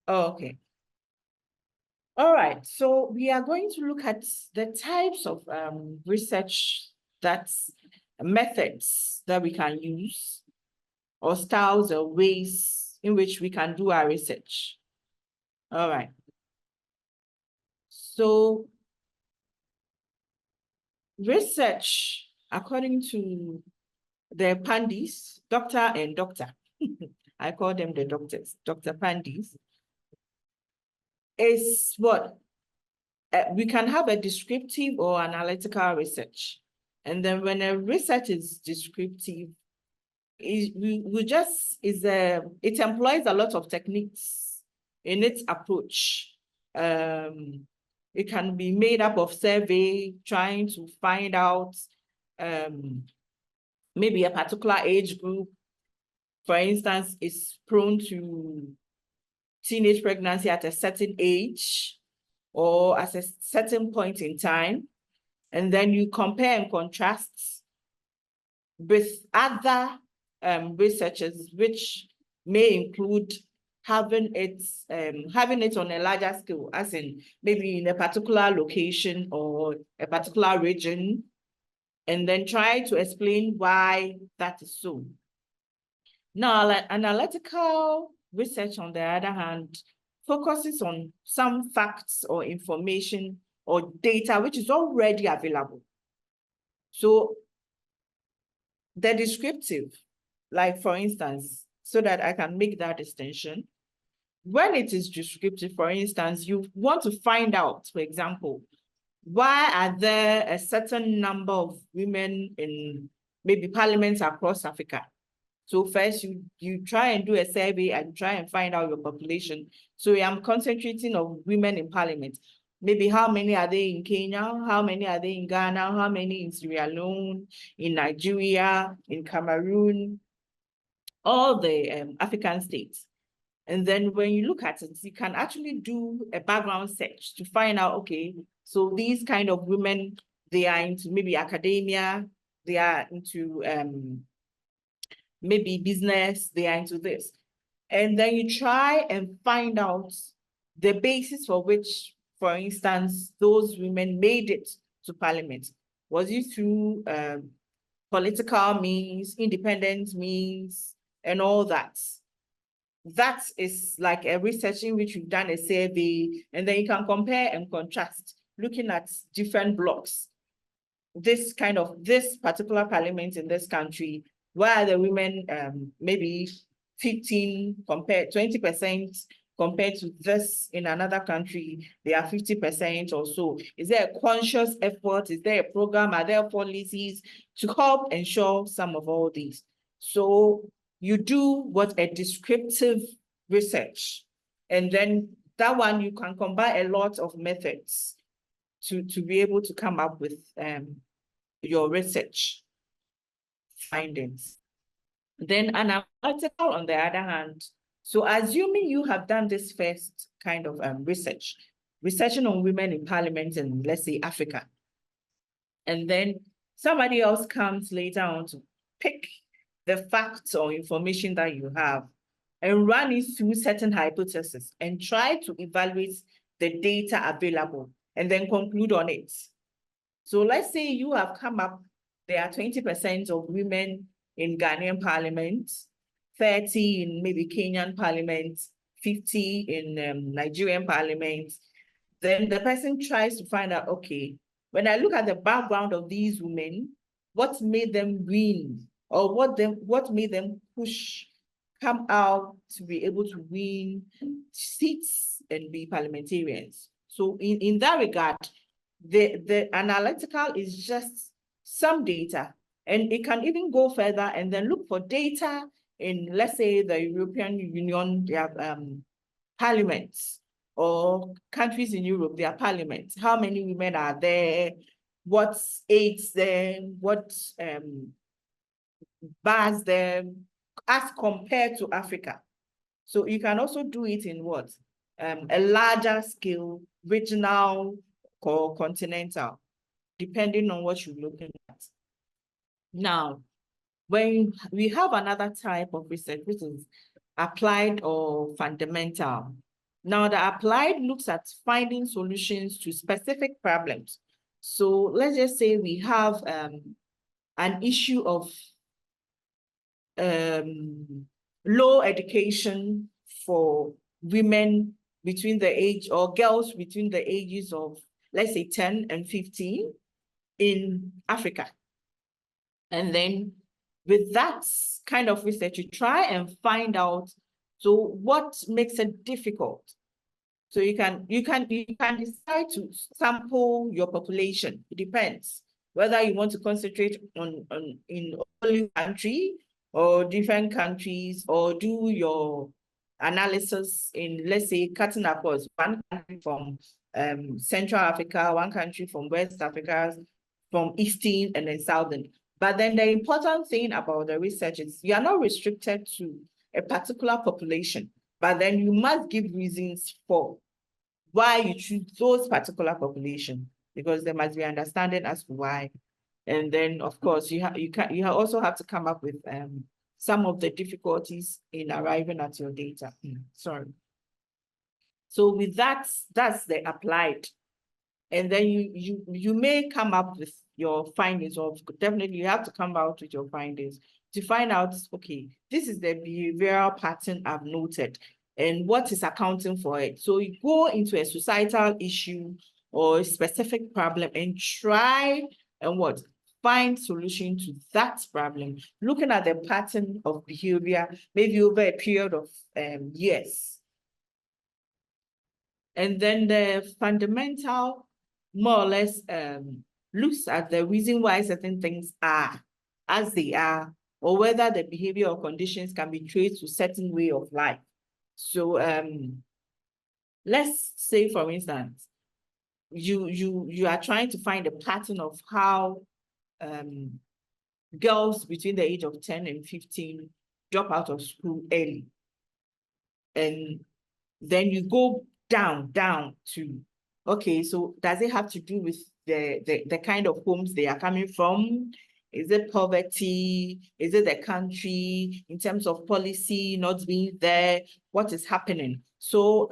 Oh, okay. All right. So we are going to look at the types of research methods that we can use, or styles or ways in which we can do our research. All right. So research, according to the Pandis, doctor and doctor, I call them the doctors, Dr. Pandis, is what? We can have a descriptive or analytical research. And then when a research is descriptive, it employs a lot of techniques in its approach. It can be made up of survey, trying to find out maybe a particular age group, for instance, is prone to teenage pregnancy at a certain age or at a certain point in time. And then you compare and contrast with other researchers, which may include having it on a larger scale, as in maybe in a particular location or a particular region, and then try to explain why that is so. Now, analytical research, on the other hand, focuses on some facts or information or data which is already available. So the descriptive, like for instance, so that I can make that distinction, when it is descriptive, for instance, you want to find out, for example, why are there a certain number of women in maybe parliaments across Africa? So first you try and do a survey and try and find out your population. So I'm concentrating on women in parliament. Maybe how many are they in Kenya? How many are they in Ghana? How many in Sierra Leone, in Nigeria, in Cameroon, all the African states. And then when you look at it, you can actually do a background search to find out, okay, so these kind of women, they are into maybe academia, they are into maybe business, they are into this. And then you try and find out the basis for which, for instance, those women made it to parliament. Was it through political means, independent means, and all that? That is like a research in which you've done a survey, and then you can compare and contrast, looking at different blocks. This particular parliament in this country, why are the women maybe 20% compared to this in another country, they are 50% or so? Is there a conscious effort? Is there a program? Are there policies to help ensure some of all these? So you do what a descriptive research, and then that one you can combine a lot of methods to be able to come up with your research findings. Then analytical, on the other hand, so assuming you have done this first kind of researching on women in parliament in, let's say, Africa, and then somebody else comes later on to pick the facts or information that you have and run it through certain hypotheses and try to evaluate the data available and then conclude on it. So let's say you have come up, there are 20% of women in Ghanaian parliament, 30 in maybe Kenyan parliament, 50 in Nigerian parliament. Then the person tries to find out, okay, when I look at the background of these women, what made them win, or what made them come out to be able to win seats and be parliamentarians? So in that regard, the analytical is just some data, and it can even go further and then look for data in, let's say, the European Union, they have parliaments, or countries in Europe, their parliaments. How many women are there? What aids them? What bars them as compared to Africa? So you can also do it in what? A larger scale, regional or continental, depending on what you're looking at. Now, when we have another type of research, which is applied or fundamental. Now, the applied looks at finding solutions to specific problems. So let's just say we have an issue of low education for women between the age, or girls between the ages of, let's say, 10 and 15 in Africa. And then with that kind of research, you try and find out, so what makes it difficult? So you can decide to sample your population. It depends whether you want to concentrate on in only country or different countries, or do your analysis in, let's say, cutting across one country from Central Africa, one country from West Africa, from Eastern and then Southern. But then the important thing about the research is you are not restricted to a particular population, but then you must give reasons for why you choose those particular population, because there must be understanding as to why. And then, of course, you also have to come up with some of the difficulties in arriving at your data. Sorry. So with that, that's the applied. And then you may come up with your findings, or definitely you have to come out with your findings to find out, okay, this is the behavioral pattern I've noted and what is accounting for it. So you go into a societal issue or a specific problem and try and what? Find solution to that problem, looking at the pattern of behavior, maybe over a period of years. And then the fundamental, more or less, looks at the reason why certain things are as they are, or whether the behavior or conditions can be traced to a certain way of life. So let's say, for instance, you are trying to find a pattern of how girls between the age of 10 and 15 drop out of school early. And then you go down to, okay, so does it have to do with the kind of homes they are coming from? Is it poverty? Is it the country in terms of policy not being there? What is happening? So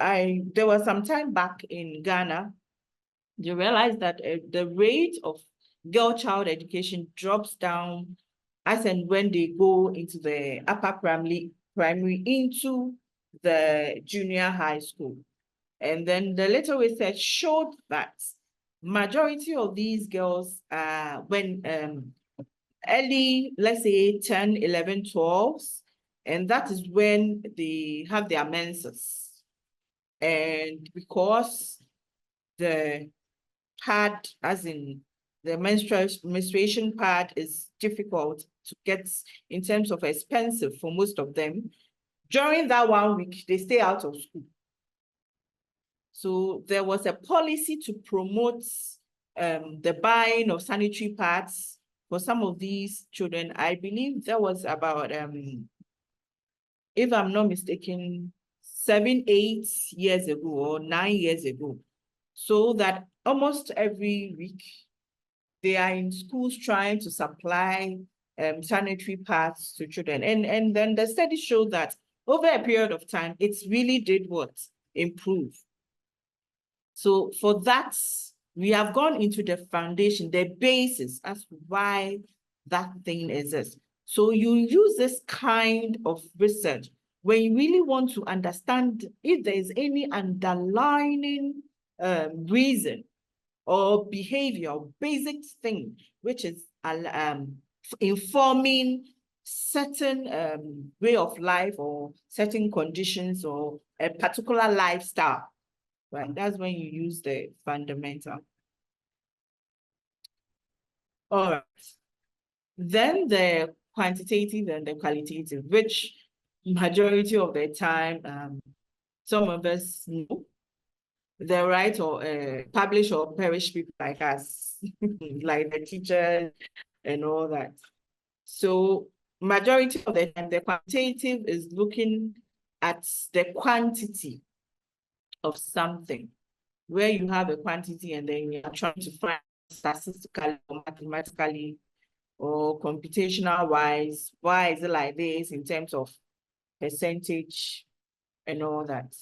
there was some time back in Ghana, you realize that the rate of girl child education drops down as and when they go into the upper primary into the junior high school. And then the little research showed that majority of these girls, when early, let's say 10, 11, 12s, and that is when they have their menses. And because the pad, as in the menstruation pad, is difficult to get in terms of expensive for most of them, during that 1 week, they stay out of school. So there was a policy to promote the buying of sanitary pads for some of these children. I believe that was about, if I'm not mistaken, 7, 8 years ago or 9 years ago. So that almost every week they are in schools trying to supply sanitary pads to children. And then the study showed that over a period of time, it really did what? Improve. So for that, we have gone into the foundation, the basis as to why that thing exists. So you use this kind of research when you really want to understand if there is any underlying reason or behavior, or basic thing, which is informing certain way of life or certain conditions or a particular lifestyle. Right, that's when you use the fundamental. All right. Then the quantitative and the qualitative, which majority of the time, some of us know, the right or publish or perish people like us, like the teachers and all that. So majority of the time, the quantitative is looking at the quantity of something, where you have a quantity and then you are trying to find statistically or mathematically or computational wise, why is it like this in terms of percentage and all that.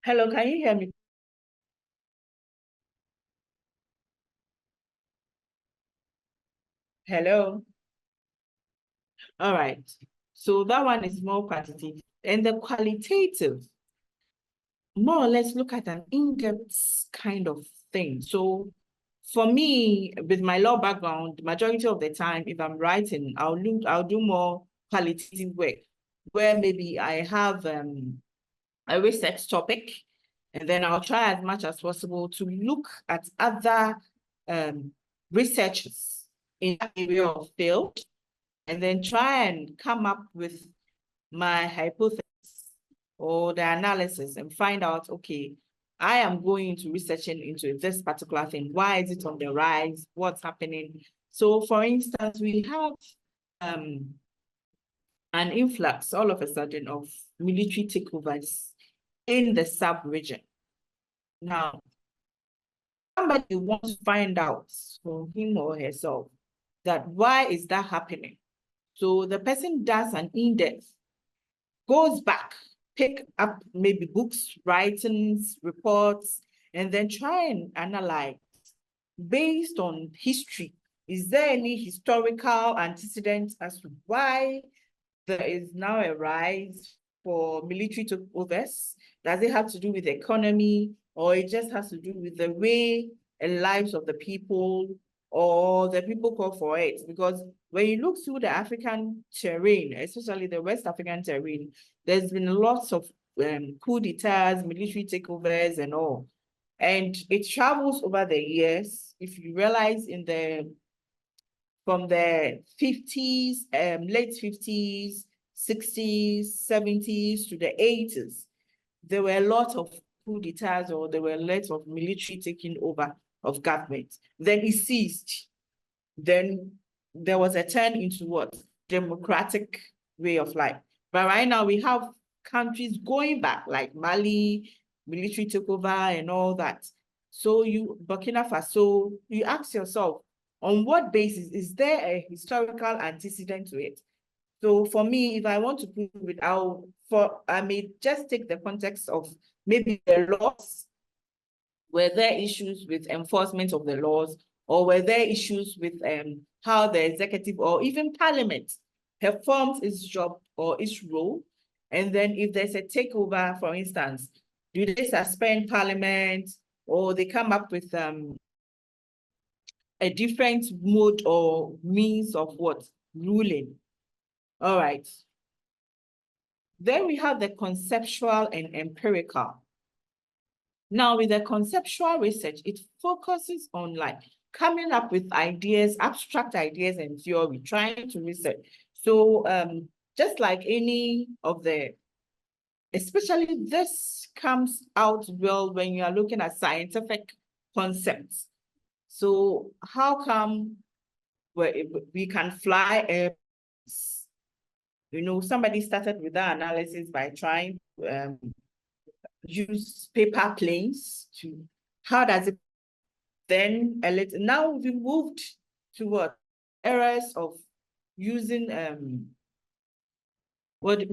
Hello, can you hear me? Hello. All right. So that one is more quantitative. And the qualitative, more or less look at an in-depth kind of thing. So for me, with my law background, the majority of the time, if I'm writing, I'll do more qualitative work, where maybe I have a research topic, and then I'll try as much as possible to look at other researchers in that area of field, and then try and come up with my hypothesis or the analysis and find out, okay, I am going to researching into this particular thing. Why is it on the rise? What's happening? So for instance, we have an influx all of a sudden of military takeovers in the sub-region. Now, somebody wants to find out from him or herself that why is that happening? So the person does an in-depth, goes back, pick up maybe books, writings, reports, and then try and analyze based on history. Is there any historical antecedent as to why there is now a rise for military takeovers? Does it have to do with the economy, or it just has to do with the way and lives of the people, or the people call for it? Because when you look through the African terrain, especially the West African terrain, there's been lots of coup d'etats, military takeovers and all. And it travels over the years. If you realize from the 50s, late 50s, 60s, 70s to the 80s, there were a lot of coup d'etats, or there were a lot of military taking over of government. Then it ceased. Then there was a turn into what? Democratic way of life. But right now we have countries going back, like Mali, military takeover and all that. So Burkina Faso, you ask yourself, on what basis? Is there a historical antecedent to it? So for me, if I want to prove it, I may just take the context of maybe the laws. Were there issues with enforcement of the laws, or were there issues with how the executive or even parliament performs its job or its role? And then if there's a takeover, for instance, do they suspend parliament, or they come up with a different mode or means of what? Ruling. All right. Then we have the conceptual and empirical. Now, with the conceptual research, it focuses on like coming up with ideas, abstract ideas and theory, trying to research. So just like any of the, especially this comes out well when you are looking at scientific concepts. So how come we can fly airplanes? You know, somebody started with that analysis by trying to use paper planes to, how does it, then now we moved to what? Eras of using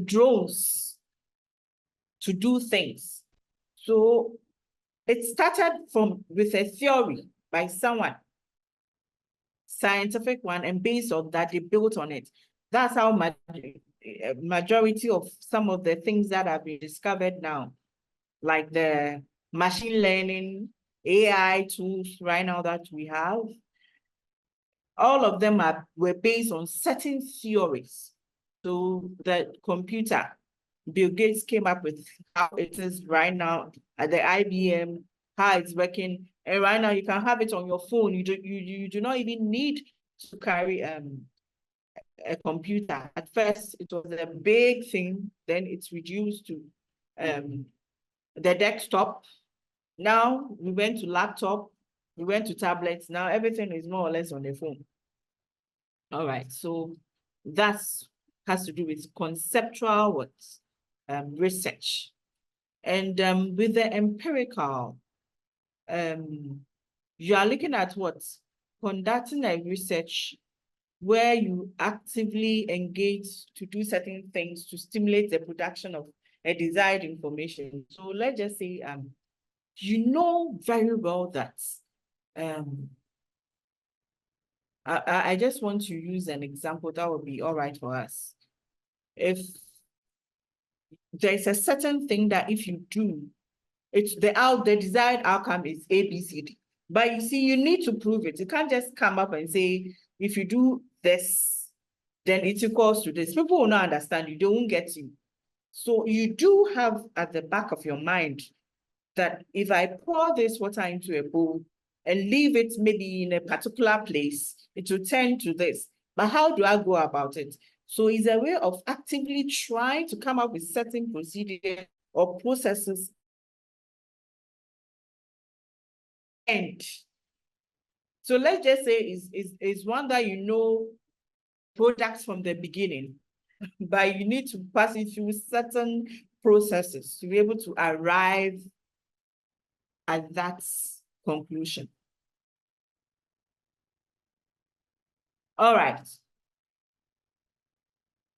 drones to do things. So it started with a theory by someone, scientific one, and based on that, they built on it. That's how majority of some of the things that have been discovered now, like the machine learning, AI tools right now that we have, all of them were based on certain theories. So the computer, Bill Gates came up with how it is right now at the IBM, how it's working. And right now you can have it on your phone. You do not even need to carry a computer. At first, it was a big thing. Then it's reduced to the desktop. Now we went to laptop, we went to tablets. Now everything is more or less on the phone. All right, so that's has to do with conceptual research. And with the empirical, you are looking at what? Conducting a research where you actively engage to do certain things to stimulate the production of a desired information. So let's just say, you know very well that, I just want to use an example that would be all right for us. If there's a certain thing that if you do, the desired outcome is A, B, C, D. But you see, you need to prove it. You can't just come up and say, if you do this, then it's equals to this. People will not understand you. They won't get you. So you do have at the back of your mind that if I pour this water into a bowl and leave it maybe in a particular place, it will turn to this. But how do I go about it? So it's a way of actively trying to come up with certain procedures or processes. And so let's just say is one that you know products from the beginning, but you need to pass it through certain processes to be able to arrive at that conclusion. All right.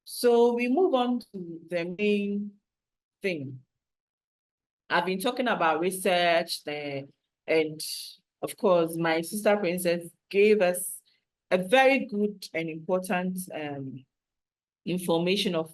So we move on to the main thing. I've been talking about research there, and of course, my sister princess gave us a very good and important information of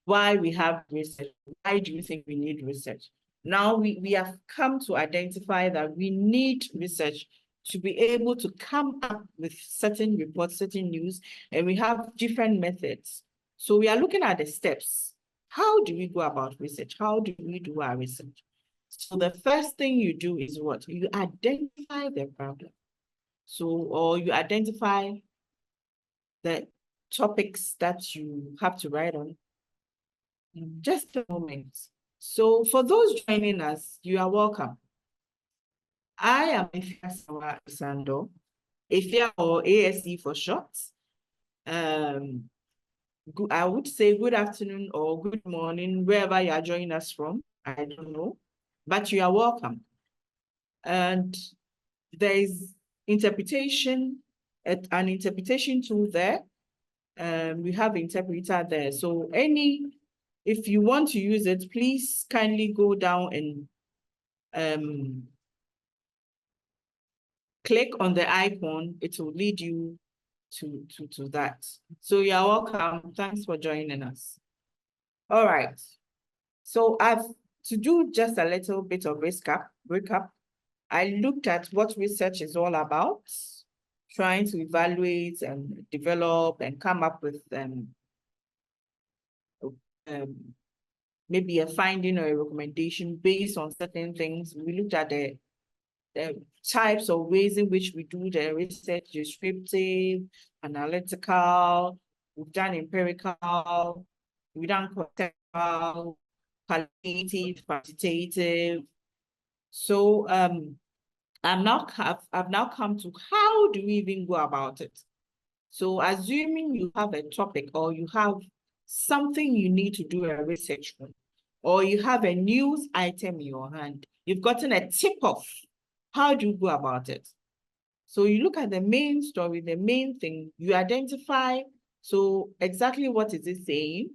why we have research. Why do you think we need research? Now we have come to identify that we need research to be able to come up with certain reports, certain news, and we have different methods. So we are looking at the steps. How do we go about research? How do we do our research? So the first thing you do is what? You identify the problem. So, or you identify the topics that you have to write on. Just a moment. So for those joining us, you are welcome. I am Afia Serwaa Essandoh, Afia or ASE for short. I would say good afternoon or good morning, wherever you are joining us from. I don't know, but you are welcome. And there is interpretation, an interpretation tool there. We have interpreter there. So if you want to use it, please kindly go down and click on the icon. It will lead you to that. So you're welcome. Thanks for joining us. All right. So to do just a little bit of recap, I looked at what research is all about, trying to evaluate and develop and come up with maybe a finding or a recommendation based on certain things. We looked at the types of ways in which we do the research: descriptive, analytical, we've done empirical, we've done contextual, qualitative, quantitative. So I've now come to how do we even go about it? So assuming you have a topic or you have something you need to do a research on, or you have a news item in your hand, you've gotten a tip-off. How do you go about it? So you look at the main story, the main thing, you identify, so exactly what is it saying?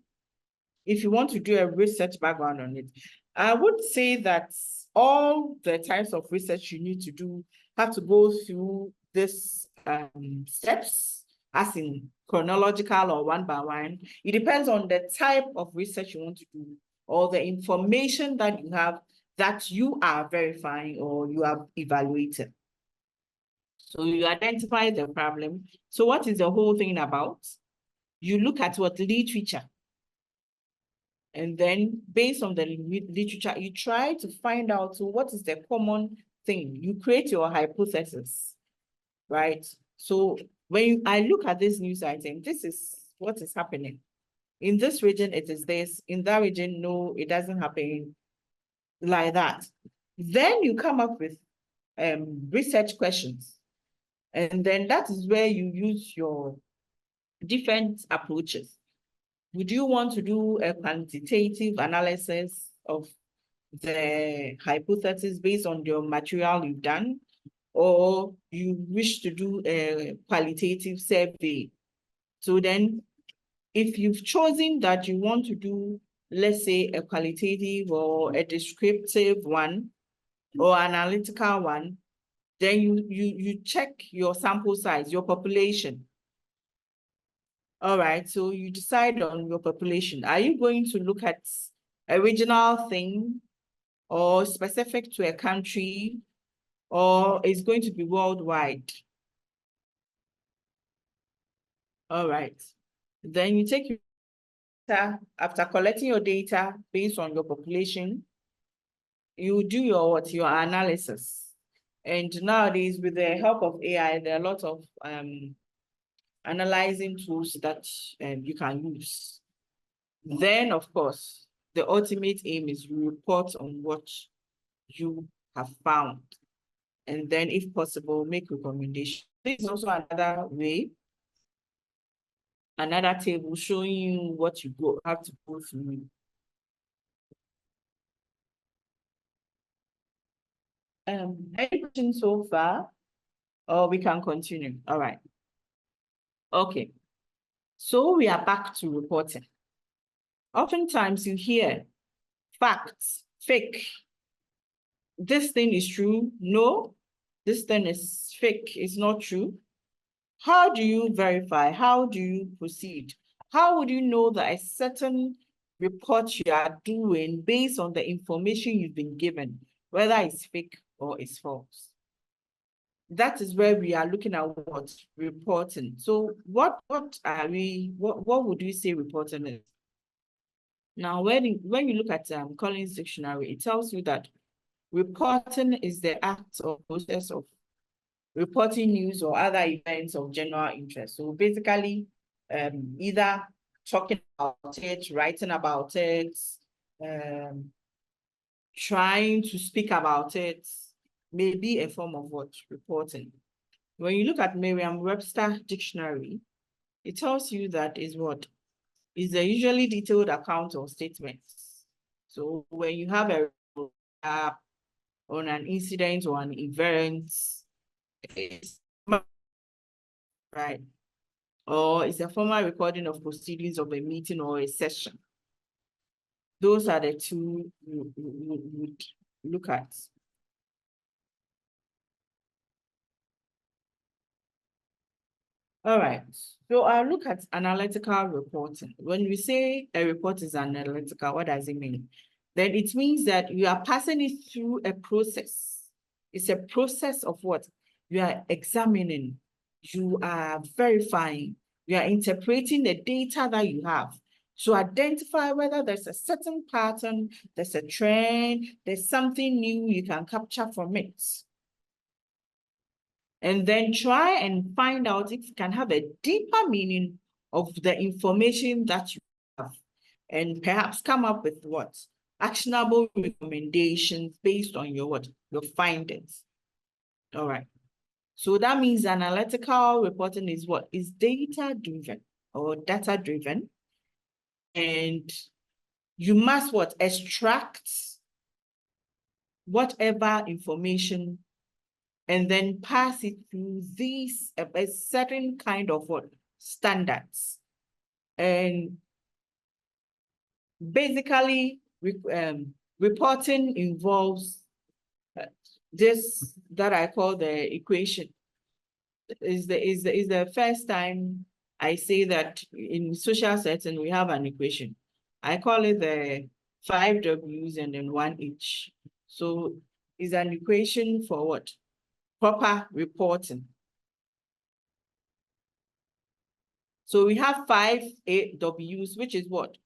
If you want to do a research background on it, I would say that all the types of research you need to do have to go through this steps, as in chronological or one by one. It depends on the type of research you want to do or the information that you have that you are verifying or you have evaluated. So you identify the problem. So what is the whole thing about? You look at what literature. And then based on the literature, you try to find out, so what is the common thing? You create your hypothesis, right? So when I look at this news item, this is what is happening. In this region, it is this. In that region, no, it doesn't happen like that. Then you come up with research questions. And then that is where you use your different approaches. Would you want to do a quantitative analysis of the hypothesis based on your material you've done, or you wish to do a qualitative survey? So then, if you've chosen that you want to do let's say a qualitative or a descriptive one or analytical one, then you check your sample size, your population. All right, so you decide on your population. Are you going to look at a regional thing or specific to a country, or is going to be worldwide? All right. Then you take your data, after collecting your data based on your population, you do your analysis. And nowadays, with the help of AI, there are a lot of analyzing tools that you can use. Then, of course, the ultimate aim is you report on what you have found. And then, if possible, make recommendations. This is also another way, another table showing you what you have to go through. Any questions so far? Or we can continue. All right. Okay. So we are back to reporting. Oftentimes you hear facts, fake. This thing is true. No, this thing is fake. It's not true. How do you verify? How do you proceed? How would you know that a certain report you are doing based on the information you've been given, whether it's fake or it's false? That is where we are looking at what reporting. So what would you say reporting is? Now, when you look at Collins Dictionary, it tells you that reporting is the act or process of reporting news or other events of general interest. So basically, either talking about it, writing about it, trying to speak about it, may be a form of what? Reporting. When you look at Merriam-Webster dictionary, it tells you that is what? Is a usually detailed account or statements. So when you have a on an incident or an event, it's right, or it's a formal recording of proceedings of a meeting or a session. Those are the two you would look at. All right, so I'll look at analytical reporting. When we say a report is analytical, what does it mean? Then it means that you are passing it through a process. It's a process of what? You are examining, you are verifying, you are interpreting the data that you have to identify whether there's a certain pattern, there's a trend, there's something new you can capture from it. And then try and find out if you can have a deeper meaning of the information that you have, and perhaps come up with what? Actionable recommendations based on your what? Your findings. All right. So that means analytical reporting is what? Is data-driven or data-driven. And you must what? Extract whatever information and then pass it through these a certain kind of what? Standards. And basically, reporting involves this that I call the equation. Is the first time I say that in social setting we have an equation. I call it the 5 W's and then 1 H. So it's an equation for what? Proper reporting. So we have 5 W's, which is what?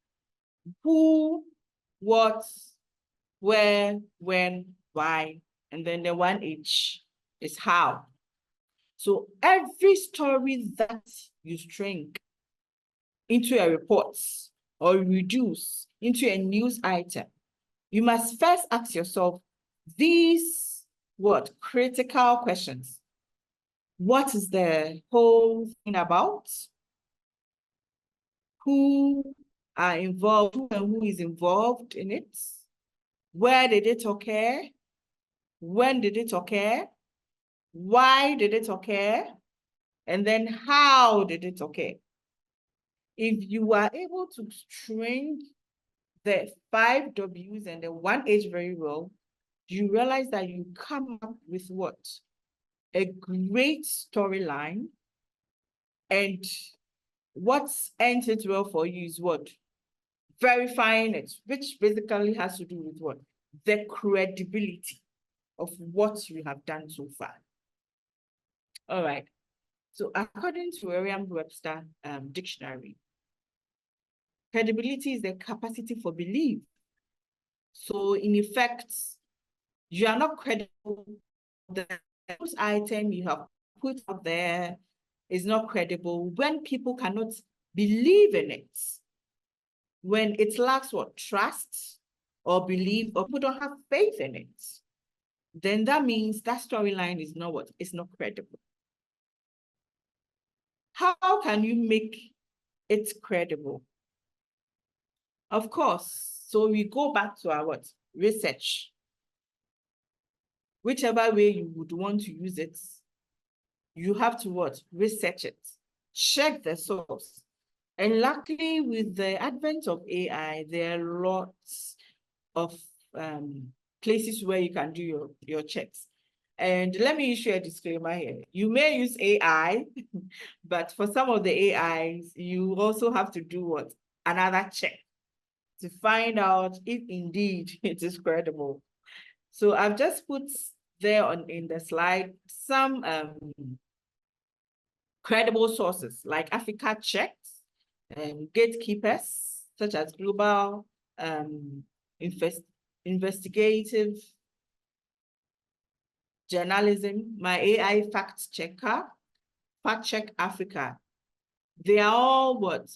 Who, what, where, when, why, and then the 1 H is how. So every story that you string into a report or reduce into a news item, you must first ask yourself these what? Critical questions. What is the whole thing about? Who are involved, who is involved in it? Where did it occur? When did it occur? Why did it occur? And then how did it occur? If you are able to string the 5 W's and the 1 H very well, you realize that you come up with what? A great storyline. And what ends it well for you is what? Verifying it, which basically has to do with what? The credibility of what you have done so far. All right. So according to Merriam-Webster dictionary, credibility is the capacity for belief. So in effect, you are not credible. The item you have put out there is not credible when people cannot believe in it. When it lacks what? Trust or belief, or people don't have faith in it, then that means that storyline is not what? It's not credible. How can you make it credible? Of course, so we go back to our what? Research. Whichever way you would want to use it, you have to what? Research it. Check the source. And luckily, with the advent of AI, there are lots of places where you can do your checks. And let me issue a disclaimer here. You may use AI, but for some of the AIs, you also have to do what? Another check to find out if indeed it is credible. So I've just put there in the slide some credible sources like Africa Checks, gatekeepers such as Global Investigative Journalism, My AI Fact Checker, Fact Check Africa. They are all what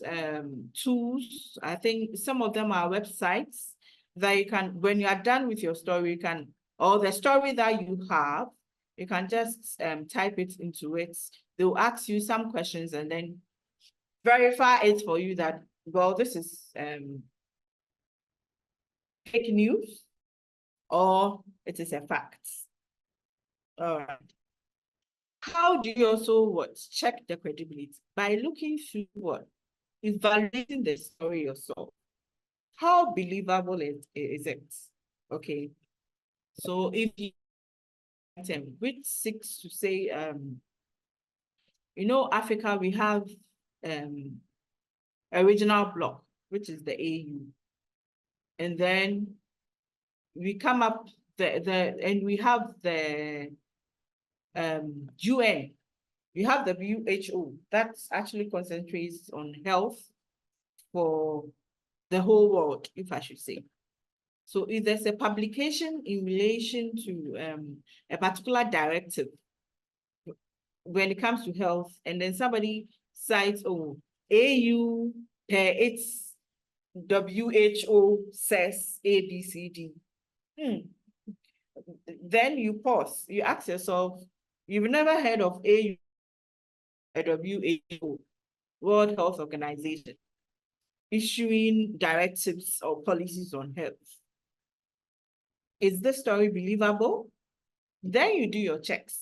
tools. I think some of them are websites that you can, when you are done with your story, you can, or the story that you have, you can just type it into it. They'll ask you some questions and then verify it for you that, well, this is fake news or it is a fact. All right. How do you also what? Check the credibility? By looking through what? Evaluating the story yourself. How believable is it? Okay. So if you item which seeks to say, you know, Africa, we have a regional bloc, which is the AU. And then we come up and we have the UN. We have the WHO that actually concentrates on health for the whole world, if I should say. So if there's a publication in relation to a particular directive when it comes to health, and then somebody cites, oh, AU per its WHO says ABCD. Then you pause, you ask yourself, you've never heard of AU, a WHO, World Health Organization, issuing directives or policies on health. Is this story believable? Then you do your checks.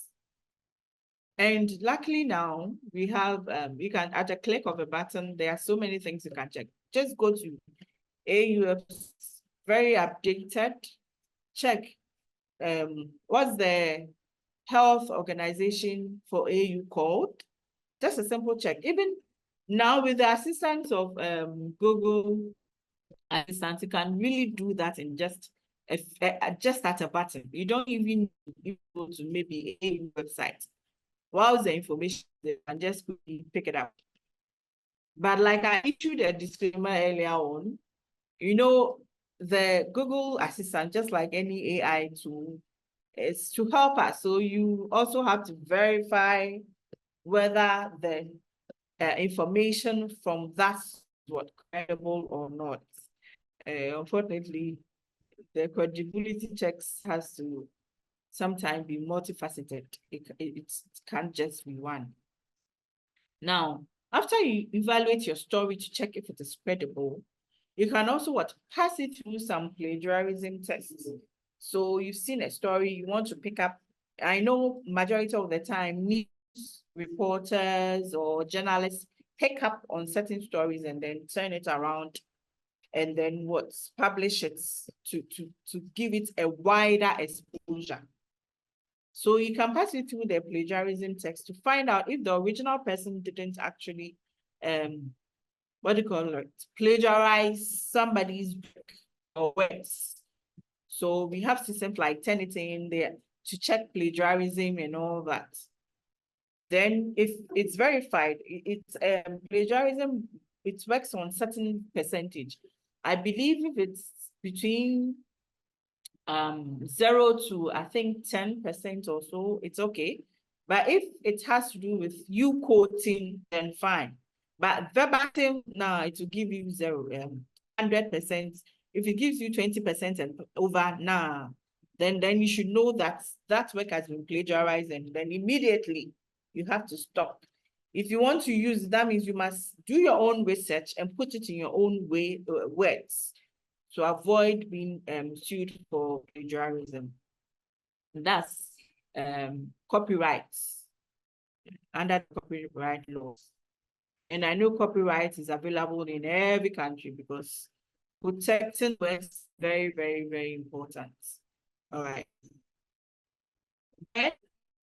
And luckily now we have, you can, at a click of a button, there are so many things you can check. Just go to AU's very updated, check what's the health organization for AU called? Just a simple check. Even now with the assistance of Google Assistant, you can really do that in just at a button. You don't even go to maybe a website. Whilst the information, they can just quickly pick it up. But like I issued a disclaimer earlier on, you know, the Google Assistant, just like any AI tool, is to help us. So you also have to verify whether the information from that's what credible or not. Unfortunately, the credibility checks has to sometimes be multifaceted. It can't just be one. Now, after you evaluate your story to check if it is credible, you can also what? Pass it through some plagiarism tests. So you've seen a story, you want to pick up. I know majority of the time, news reporters or journalists pick up on certain stories and then turn it around and then publish it to give it a wider exposure. So you can pass it through the plagiarism text to find out if the original person didn't actually, what do you call it, plagiarize somebody's book or works. So we have systems like Turnitin there to check plagiarism and all that. Then if it's verified, it's plagiarism, it works on certain percentage. I believe if it's between 0 to I think 10% or so, it's okay. But if it has to do with you quoting, then fine. But verbatim, now it will give you 100%. If it gives you 20% and over, then you should know that that work has been plagiarized, and then immediately you have to stop. If you want to use, that means you must do your own research and put it in your own words to avoid being sued for plagiarism. That's copyrights under copyright laws. And I know copyright is available in every country because protecting works is very, very, very important. All right. And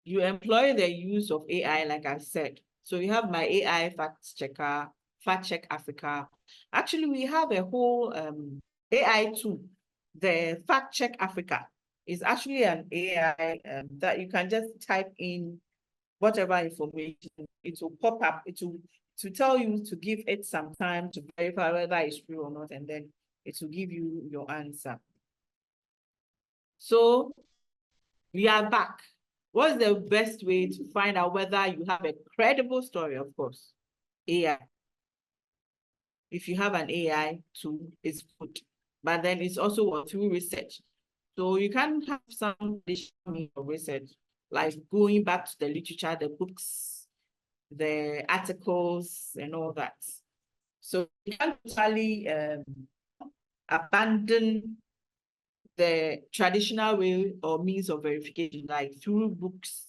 you employ the use of AI, like I said. So you have my AI fact checker, Fact Check Africa. Actually, we have a whole AI tool. The Fact Check Africa is actually an AI that you can just type in whatever information, it will pop up, it will to tell you to give it some time to verify whether it's true or not, and then it will give you your answer. So we are back. What's the best way to find out whether you have a credible story? Of course, AI. If you have an AI tool, it's good. But then it's also through research. So you can have some additional research, like going back to the literature, the books, the articles, and all that. So you can totally abandon the traditional way or means of verification, like through books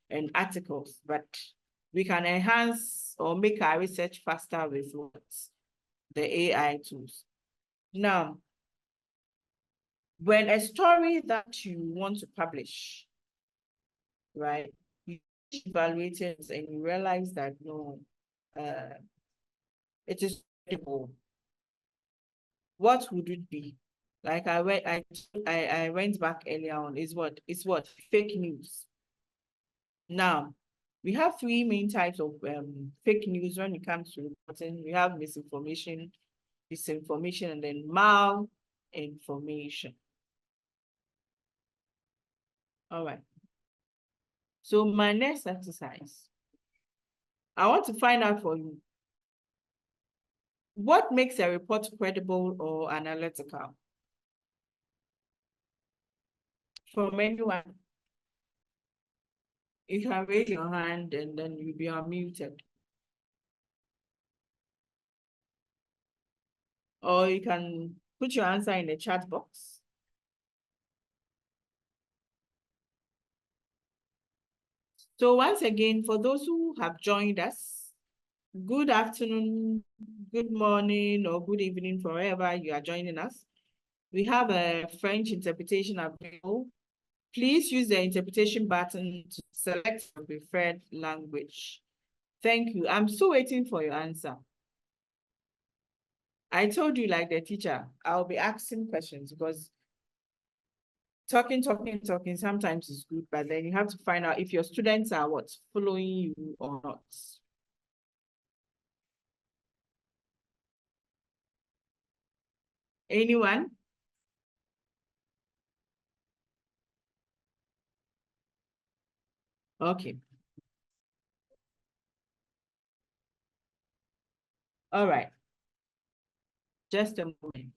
and articles, but we can enhance or make our research faster with what? The AI tools. Now, when a story that you want to publish, right, you evaluate it and you realize that no, it is credible. What would it be? Like I went back earlier on, is what? It's what? Fake news. Now, we have three main types of fake news when it comes to reporting. We have misinformation, disinformation, and then malinformation. All right. So my next exercise, I want to find out for you, what makes a report credible or analytical? From anyone. You can raise your hand and then you'll be unmuted. Or you can put your answer in the chat box. So once again, for those who have joined us, good afternoon, good morning, or good evening, wherever you are joining us. We have a French interpretation available. Please use the interpretation button to select your preferred language. Thank you. I'm still waiting for your answer. I told you, like the teacher, I'll be asking questions because talking sometimes is good, but then you have to find out if your students are what, following you or not. Anyone? Okay. All right. Just a moment.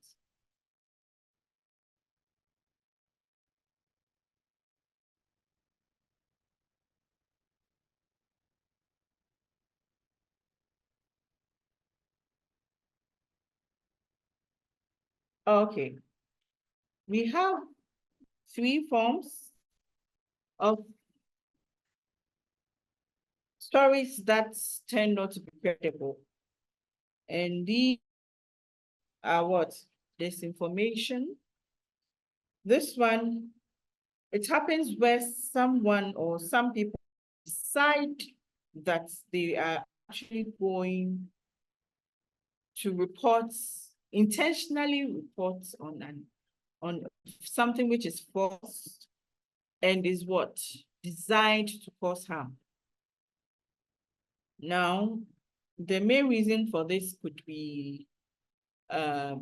Okay. We have three forms of stories that tend not to be credible. And these are what? Disinformation. This one, it happens where someone or some people decide that they are actually going to report, intentionally report on something which is false and is what? Designed to cause harm. Now, the main reason for this could be to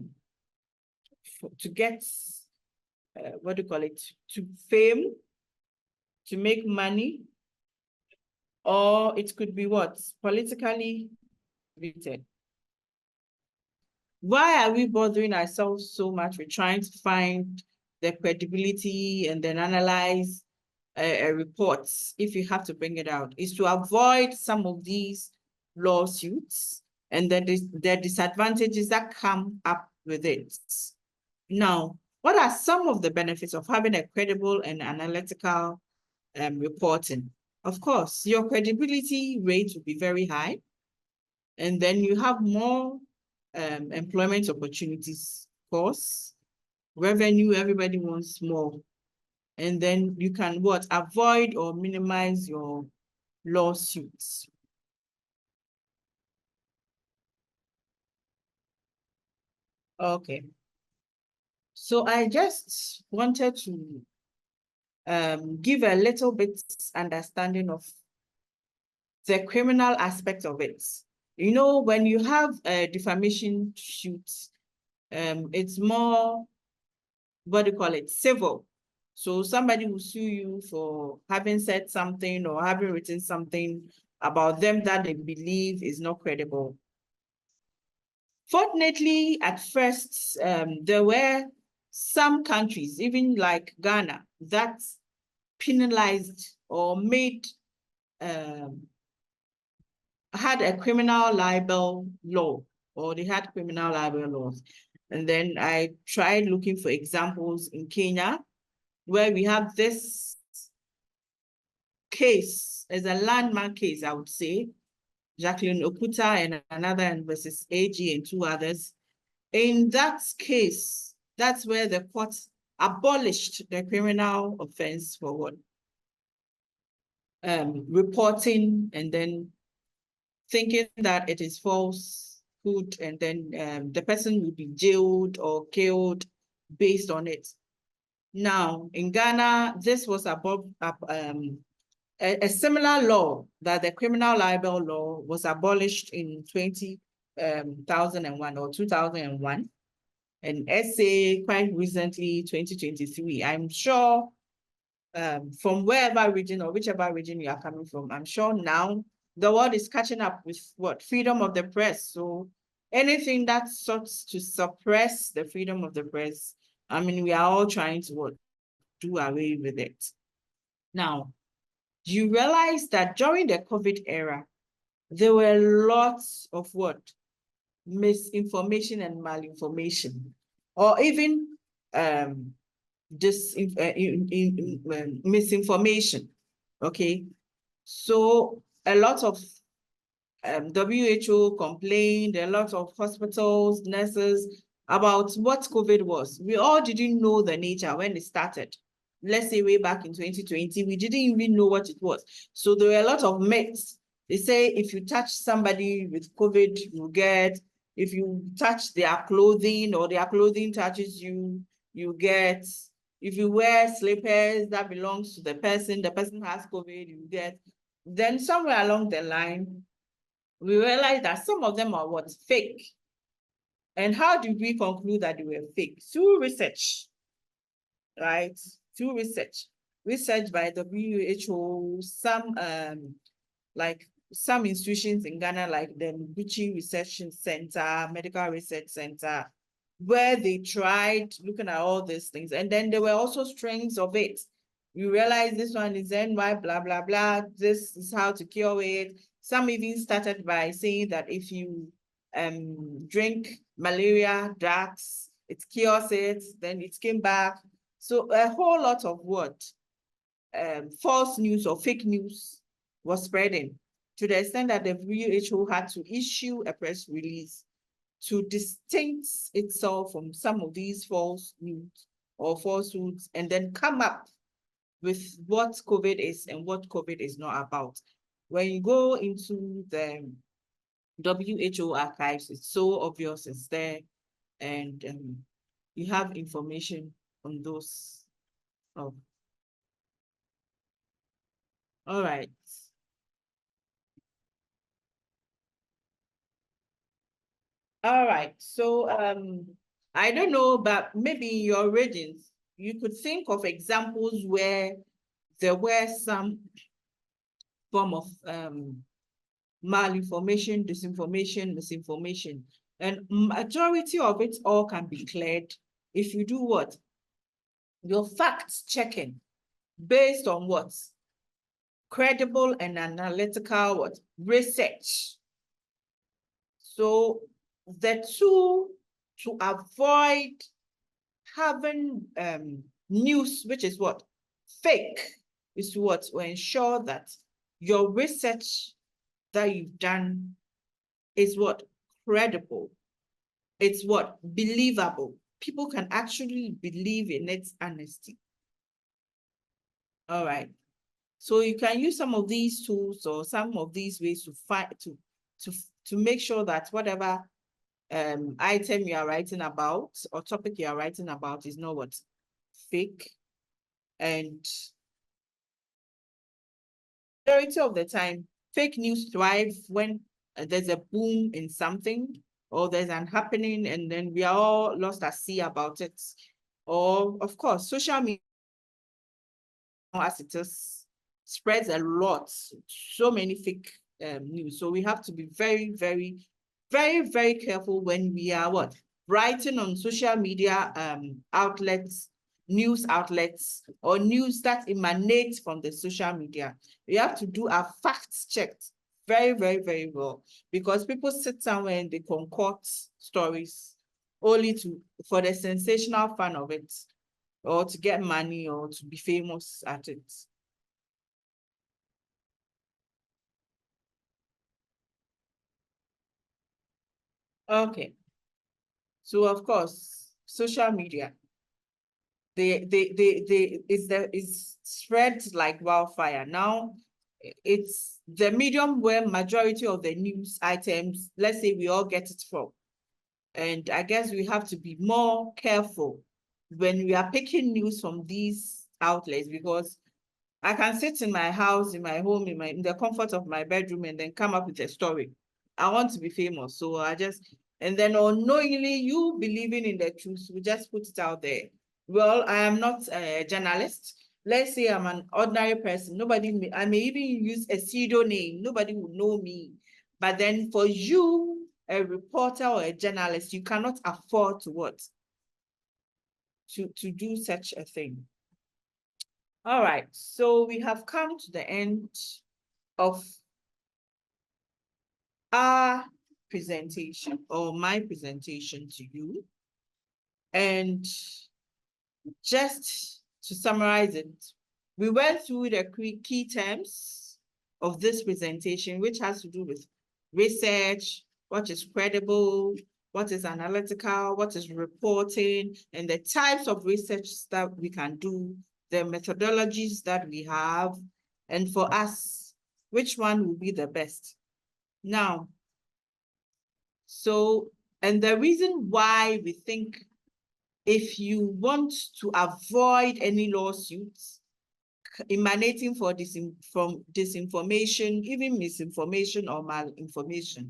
get, what do you call it? To fame, to make money, or it could be what? Politically motivated. Why are we bothering ourselves so much with trying to find the credibility and then analyze reports if you have to bring it out? Is to avoid some of these lawsuits and then the disadvantages that come up with it. Now, what are some of the benefits of having a credible and analytical reporting? Of course, your credibility rate will be very high, and then you have more employment opportunities, of course, revenue, everybody wants more. And then you can what? Avoid or minimize your lawsuits. Okay. So I just wanted to give a little bit understanding of the criminal aspect of it. You know, when you have a defamation suit, it's more, what do you call it, civil. So somebody will sue you for having said something or having written something about them that they believe is not credible. Fortunately, at first, there were some countries, even like Ghana, that penalized or made, had a criminal libel law, or they had criminal libel laws. And then I tried looking for examples in Kenya, where we have this case as a landmark case, I would say, Jacqueline Okuta and another versus AG and two others. In that case, that's where the court abolished the criminal offense for what? Reporting and then thinking that it is falsehood, and then the person would be jailed or killed based on it. Now, in Ghana, this was above a similar law, that the criminal libel law was abolished in 2001 or 2001, and SA quite recently, 2023. I'm sure from wherever region or whichever region you are coming from, I'm sure now the world is catching up with what? Freedom of the press. So anything that sorts to suppress the freedom of the press, I mean, we are all trying to what? Do away with it. Now, do you realize that during the COVID era, there were lots of what? Misinformation and malinformation, or even misinformation, okay? So a lot of WHO complained, a lot of hospitals, nurses, about what COVID was. We all didn't know the nature when it started. Let's say way back in 2020, we didn't even know what it was. So there were a lot of myths. They say if you touch somebody with COVID, you get, if you touch their clothing or their clothing touches you, you get, if you wear slippers that belongs to the person has COVID, you get. Then somewhere along the line, we realized that some of them are what? Fake. And how did we conclude that they were fake? Through research, right? Through research. Research by WHO, some like some institutions in Ghana, like the Gucci Research Center, Medical Research Center, where they tried looking at all these things. And then there were also strings of it. You realize this one is NY, blah, blah, blah. This is how to cure it. Some even started by saying that if you drink malaria drugs, it cures it, then it came back. So a whole lot of what? False news or fake news was spreading, to the extent that the WHO had to issue a press release to distinct itself from some of these false news or falsehoods, and then come up with what COVID is and what COVID is not about. When you go into the WHO archives, it's so obvious, it's there, and you have information on those. Oh. All right. All right. So I don't know, but maybe in your regions, you could think of examples where there were some form of malinformation, disinformation, misinformation, and majority of it all can be cleared if you do what? Your facts checking based on what? Credible and analytical what? Research. So the tool to avoid having news, which is what? Fake, is what? To ensure that your research that you've done is what? Credible. It's what? Believable. People can actually believe in its honesty. All right. So you can use some of these tools or some of these ways to find to make sure that whatever item you are writing about or topic you are writing about is not what? Fake. And majority of the time, fake news thrive when there's a boom in something or there's an happening and then we are all lost at sea about it. Or of course, social media as it is spreads a lot, so many fake news. So we have to be very, very, very, very careful when we are what? Writing on social media outlets, news outlets, or news that emanates from the social media. We have to do our facts checked very, very, very well, because people sit somewhere and they concoct stories only for the sensational fun of it, or to get money or to be famous at it. Okay. So of course, social media, is spread like wildfire. Now it's the medium where majority of the news items, let's say we all get it from. And I guess we have to be more careful when we are picking news from these outlets, because I can sit in my house, in my home, in the comfort of my bedroom, and then come up with a story. I want to be famous, so and then unknowingly you believing in the truth, we just put it out there. Well, I am not a journalist. Let's say I'm an ordinary person. I may even use a pseudonym. Nobody will know me. But then for you, a reporter or a journalist, you cannot afford to what? To do such a thing. All right, so we have come to the end of our presentation, or my presentation to you. And just to summarize it, we went through the key terms of this presentation, which has to do with research, what is credible, what is analytical, what is reporting, and the types of research that we can do, the methodologies that we have, and for us, which one will be the best. Now, and the reason why we think if you want to avoid any lawsuits emanating from disinformation, even misinformation or malinformation,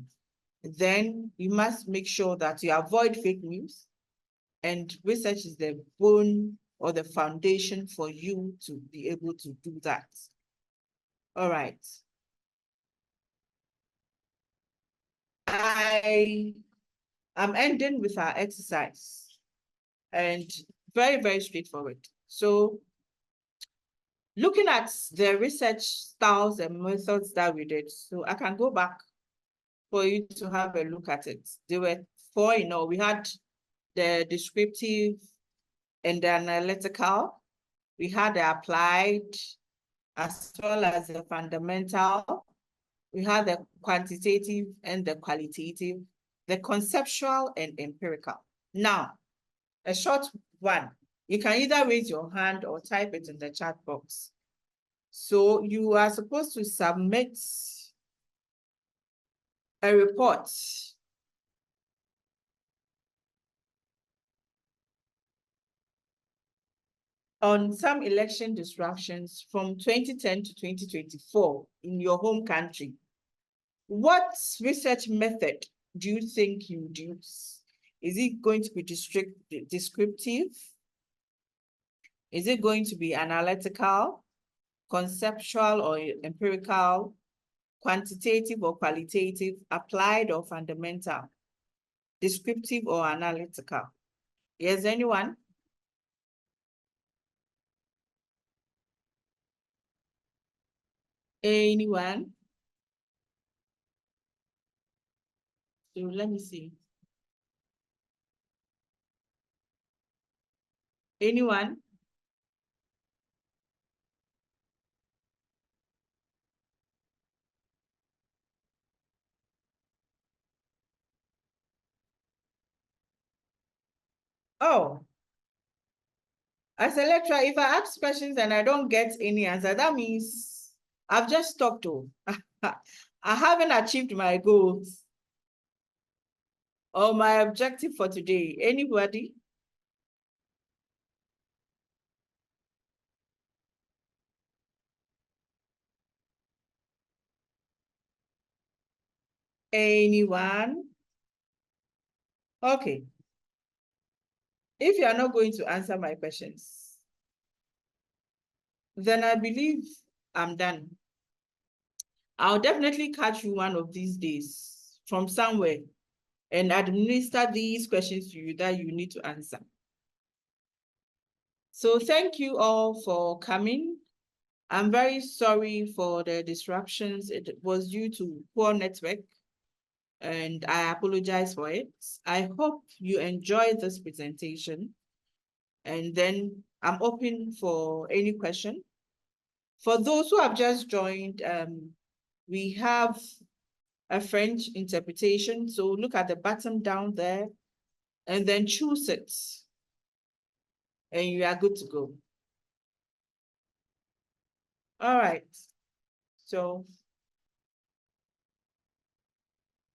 then you must make sure that you avoid fake news, and research is the bone or the foundation for you to be able to do that. All right. I am ending with our exercise, and very, very straightforward. So looking at the research styles and methods that we did, so I can go back for you to have a look at it. There were 4 in all. We had the descriptive and the analytical. We had the applied, as well as the fundamental. We had the quantitative and the qualitative. the conceptual and empirical. Now, a short one. You can either raise your hand or type it in the chat box. So you are supposed to submit a report on some election disruptions from 2010 to 2024 in your home country. What research method do you think you would use? Is it going to be descriptive? Is it going to be analytical, conceptual or empirical, quantitative or qualitative, applied or fundamental, descriptive or analytical? Yes, anyone? Anyone? So let me see. Anyone? Oh, as a lecturer, if I ask questions and I don't get any answer, that means I've just stopped. Oh, I haven't achieved my goals or my objective for today. Anybody? Anyone? Okay. If you are not going to answer my questions, then I believe I'm done. I'll definitely catch you one of these days from somewhere and administer these questions to you that you need to answer. So thank you all for coming. I'm very sorry for the disruptions. It was due to poor network, and I apologize for it. I hope you enjoyed this presentation, and then I'm open for any question. For those who have just joined, we have a French interpretation. So look at the button down there and then choose it, and you are good to go. All right. So